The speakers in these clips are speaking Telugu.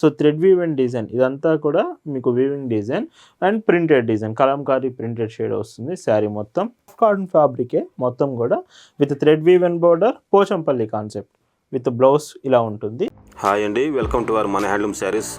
So thread weave and design ఇదంతా కూడా మీకు weaving design and printed design Kalamkari printed shade వస్తుంది శారీ మొత్తం. కాటన్ ఫ్యాబ్రికే మొత్తం కూడా with thread weave and border Pochampally concept with blouse ఇలా ఉంటుంది. హాయ్ అండి, వెల్కమ్ టు అవర్ మన హ్యాండ్లూమ్ శారీస్.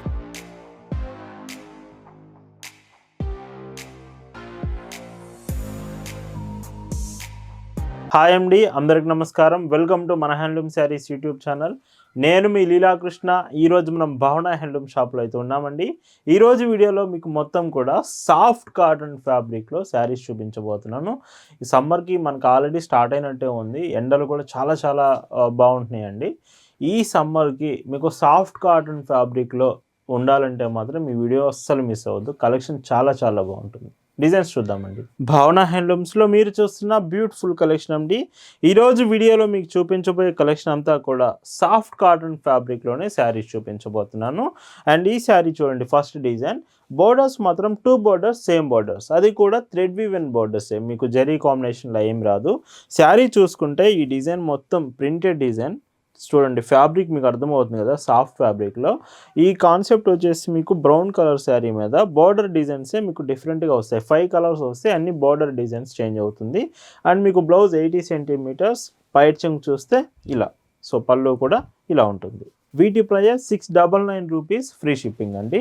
హాయ్ అండి, అందరికి నమస్కారం. వెల్కమ్ టు మన హ్యాండ్లూమ్ శారీస్ యూట్యూబ్ ఛానల్. నేను మీ లీలాకృష్ణ. ఈరోజు మనం భావన హ్యాండ్లూమ్ షాప్లో అయితే ఉన్నామండి. ఈరోజు వీడియోలో మీకు మొత్తం కూడా సాఫ్ట్ కాటన్ ఫ్యాబ్రిక్లో శారీస్ చూపించబోతున్నాను. ఈ సమ్మర్కి మనకు ఆల్రెడీ స్టార్ట్ అయినట్టే ఉంది, ఎండలు కూడా చాలా చాలా బాగుంటున్నాయండి. ఈ సమ్మర్కి మీకు సాఫ్ట్ కాటన్ ఫ్యాబ్రిక్లో ఉండాలంటే మాత్రం ఈ వీడియో అస్సలు మిస్ అవ్వద్దు. కలెక్షన్ చాలా చాలా బాగుంటుంది. డిజైన్స్ చూద్దామండి. భావన హ్యాండ్లూమ్స్లో మీరు చూస్తున్న బ్యూటిఫుల్ కలెక్షన్ అండి. ఈరోజు వీడియోలో మీకు చూపించబోయే కలెక్షన్ అంతా కూడా సాఫ్ట్ కాటన్ ఫ్యాబ్రిక్లోనే శారీస్ చూపించబోతున్నాను. అండ్ ఈ శారీ చూడండి, ఫస్ట్ డిజైన్ బోర్డర్స్ మాత్రం 2 బోర్డర్స్ సేమ్ బోర్డర్స్, అది కూడా థ్రెడ్ వీవ్ అండ్ బోర్డర్స్, మీకు జరీ కాంబినేషన్లో ఏం రాదు. శారీ చూసుకుంటే ఈ డిజైన్ మొత్తం ప్రింటెడ్ డిజైన్ చూడండి. ఫ్యాబ్రిక్ మీకు అర్థమవుతుంది కదా, సాఫ్ట్ ఫ్యాబ్రిక్లో ఈ కాన్సెప్ట్ వచ్చేసి మీకు బ్రౌన్ కలర్ శారీ మీద బోర్డర్ డిజైన్సే మీకు డిఫరెంట్గా వస్తాయి. 5 కలర్స్ వస్తే అన్ని బోర్డర్ డిజైన్స్ చేంజ్ అవుతుంది. అండ్ మీకు బ్లౌజ్ 80 సెంటీమీటర్స్, పైట్ చెంగ్ చూస్తే ఇలా, సో పళ్ళు కూడా ఇలా ఉంటుంది. వీటి ప్రైస్ 699 రూపీస్, ఫ్రీ షిప్పింగ్ అండి.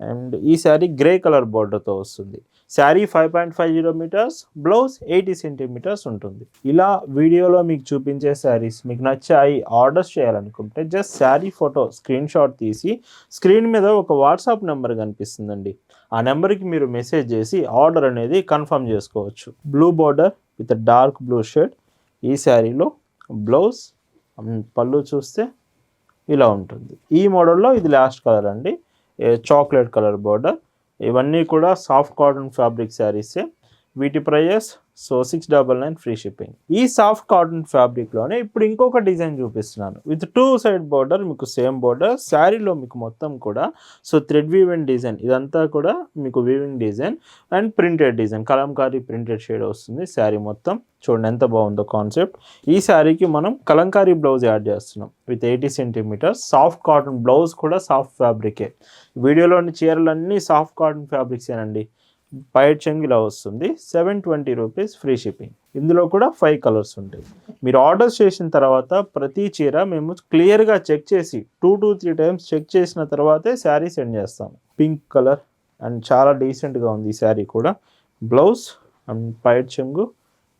అండ్ ఈ శారీ గ్రే కలర్ బోర్డర్తో వస్తుంది. శారీ 5.50 మీటర్స్, బ్లౌజ్ 80 సెంటీమీటర్స్ ఉంటుంది. ఇలా వీడియోలో మీకు చూపించే శారీస్ మీకు నచ్చాయి, ఆర్డర్స్ చేయాలనుకుంటే just sari photo screen shot తీసి స్క్రీన్ మీద ఒక వాట్సాప్ నెంబర్ కనిపిస్తుందండి, ఆ నెంబర్కి మీరు మెసేజ్ చేసి ఆర్డర్ అనేది కన్ఫర్మ్ చేసుకోవచ్చు. Blue border with dark blue shade ఈ శారీలో బ్లౌజ్, పళ్ళు చూస్తే ఇలా ఉంటుంది. ఈ మోడల్లో ఇది లాస్ట్ కలర్ అండి, చాక్లెట్ కలర్ బోర్డర్. ఇవన్నీ కూడా సాఫ్ట్ కాటన్ ఫ్యాబ్రిక్ శారీసే. వీటి ప్రైస్ 699 ఫ్రీ షిప్పింగ్. ఈ సాఫ్ట్ కాటన్ ఫ్యాబ్రిక్లోనే ఇప్పుడు ఇంకొక డిజైన్ చూపిస్తున్నాను విత్ 2 సైడ్ బోర్డర్, మీకు సేమ్ బోర్డర్ శారీలో మీకు మొత్తం కూడా థ్రెడ్ వీవ్ అండ్ డిజైన్ ఇదంతా కూడా మీకు weaving design and printed design Kalamkari printed shade వస్తుంది శారీ మొత్తం. చూడండి ఎంత బాగుందో కాన్సెప్ట్. ఈ శారీకి మనం కలంకారీ బ్లౌజ్ యాడ్ చేస్తున్నాం with 80 centimetres. Soft cotton blouse కూడా సాఫ్ట్ ఫ్యాబ్రికే. వీడియోలోని చీరలన్నీ సాఫ్ట్ కాటన్ ఫ్యాబ్రిక్సేనండి. పైట్ చెంగ్ ఇలా వస్తుంది. 720 రూపీస్, ఫ్రీ షిప్పింగ్. ఇందులో కూడా 5 కలర్స్ ఉంటాయి. మీరు ఆర్డర్స్ చేసిన తర్వాత ప్రతి చీర మేము క్లియర్గా చెక్ చేసి 2 to 3 టైమ్స్ చెక్ చేసిన తర్వాతే శారీ సెండ్ చేస్తాము. పింక్ కలర్ అండ్ చాలా డీసెంట్గా ఉంది ఈ శారీ కూడా. బ్లౌజ్ అండ్ పైట్ చెంగు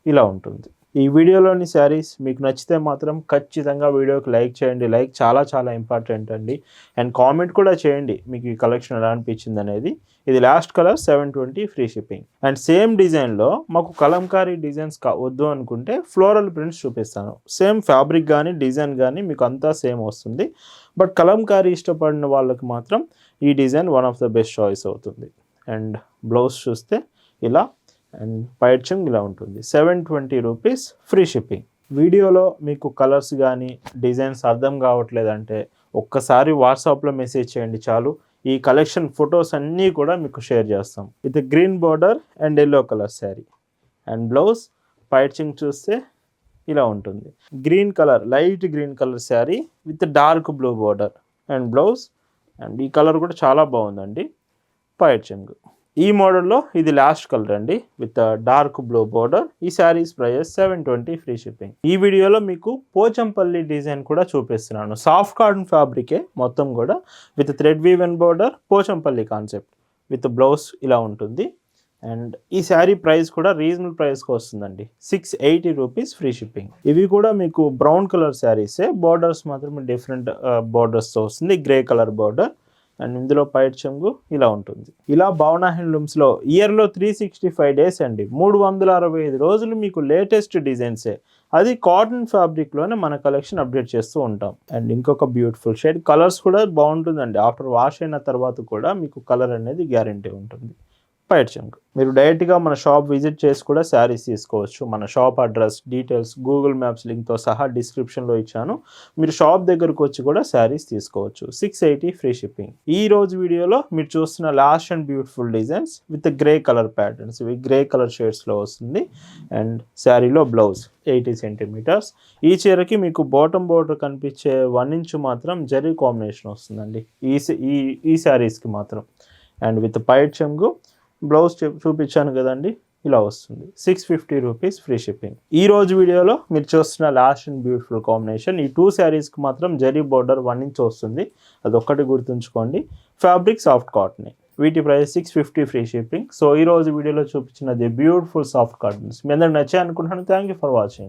ఇలా ఉంటుంది. ఈ వీడియోలోని శారీస్ మీకు నచ్చితే మాత్రం ఖచ్చితంగా వీడియోకి లైక్ చేయండి. లైక్ చాలా చాలా ఇంపార్టెంట్ అండి. అండ్ కామెంట్ కూడా చేయండి మీకు ఈ కలెక్షన్ ఎలా అనిపించింది అనేది. ఇది last colour 720, free shipping. And same డిజైన్లో మాకు కలంకారీ డిజైన్స్ వద్దు అనుకుంటే ఫ్లోరల్ ప్రింట్స్ చూపిస్తాను. సేమ్ ఫ్యాబ్రిక్ కానీ డిజైన్ కానీ మీకు అంతా సేమ్ వస్తుంది. బట్ కలంకారీ ఇష్టపడిన వాళ్ళకి మాత్రం ఈ design one of the best choice అవుతుంది. అండ్ బ్లౌజ్ చూస్తే ఇలా అండ్ పైట్ చెంగ్ ఇలా ఉంటుంది. 720 రూపీస్, ఫ్రీ షిప్పింగ్. వీడియోలో మీకు కలర్స్ కానీ డిజైన్స్ అర్థం కావట్లేదంటే ఒక్కసారి వాట్సాప్లో మెసేజ్ చేయండి చాలు. ఈ కలెక్షన్ ఫొటోస్ అన్నీ కూడా మీకు షేర్ చేస్తాం. With green border and yellow colour sari. And blouse పైట్ చెంగ్ చూస్తే ఇలా ఉంటుంది. Green colour, light green colour sari with dark blue border and blouse. And ఈ కలర్ కూడా చాలా బాగుందండి. పైట్ చెంగ్ ఈ మోడల్లో ఇది లాస్ట్ కలర్ అండి విత్ డార్క్ బ్లూ బోర్డర్. ఈ శారీస్ ప్రైస్ 720, ఫ్రీ షిప్పింగ్. ఈ వీడియోలో మీకు పోచంపల్లి డిజైన్ కూడా చూపిస్తున్నాను. సాఫ్ట్ కాటన్ ఫ్యాబ్రికే మొత్తం కూడా with thread weave and border Pochampally concept with blouse ఇలా ఉంటుంది. అండ్ ఈ శారీ ప్రైస్ కూడా రీజనబుల్ ప్రైస్కి వస్తుందండి. 680 రూపీస్, ఫ్రీ షిప్పింగ్. ఇవి కూడా మీకు బ్రౌన్ కలర్ శారీసే, బోర్డర్స్ మాత్రం డిఫరెంట్ బోర్డర్స్తో వస్తుంది. గ్రే కలర్ బోర్డర్ అండ్ ఇందులో పైట్ చెంగు ఇలా ఉంటుంది. ఇలా భావన హ్యాండ్లూమ్స్లో ఇయర్లో 365 డేస్ అండి, 365 రోజులు మీకు లేటెస్ట్ డిజైన్సే, అది కాటన్ ఫ్యాబ్రిక్లోనే మన కలెక్షన్ అప్డేట్ చేస్తూ ఉంటాం. అండ్ ఇంకొక బ్యూటిఫుల్ షేడ్, కలర్స్ కూడా బాగుంటుందండి. ఆఫ్టర్ వాష్ అయిన తర్వాత కూడా మీకు కలర్ అనేది గ్యారంటీ ఉంటుంది. పైట్ చెంగు. మీరు డైరెక్ట్గా మన షాప్ విజిట్ చేసి కూడా శారీస్ తీసుకోవచ్చు. మన shop address details Google Maps లింక్తో సహా డిస్క్రిప్షన్లో ఇచ్చాను. మీరు షాప్ దగ్గరకు వచ్చి కూడా శారీస్ తీసుకోవచ్చు. 680 ఫ్రీ షిప్పింగ్. ఈ రోజు వీడియోలో మీరు చూస్తున్న last and beautiful designs with grey colour patterns. ఇవి గ్రే కలర్ షేడ్స్లో వస్తుంది. అండ్ శారీలో బ్లౌజ్ 80 సెంటీమీటర్స్. ఈ చీరకి మీకు బాటమ్ బోర్డర్ కనిపించే 1 ఇంచ్ మాత్రం జరీ కాంబినేషన్ వస్తుందండి ఈ శారీస్కి మాత్రం. అండ్ విత్ పైట్ చెంగు బ్లౌజ్ చూపించాను కదండి, ఇలా వస్తుంది. 650 రూపీస్ ఫ్రీ షిప్పింగ్. ఈ రోజు వీడియోలో మీరు చూస్తున్న లాస్ట్ అండ్ బ్యూటిఫుల్ కాంబినేషన్. ఈ 2 శారీస్కి మాత్రం జరీ బోర్డర్ 1 ఇంచ్ వస్తుంది. అదొక్కటి గుర్తుంచుకోండి. Fabric soft cotton. వీటి ప్రైస్ 650 ఫ్రీ షిప్పింగ్. సో ఈ రోజు వీడియోలో చూపించినది బ్యూటిఫుల్ సాఫ్ట్ కాటన్స్. మీ అందరికి నచ్చాయి అనుకుంటున్నాను. Thank you for watching.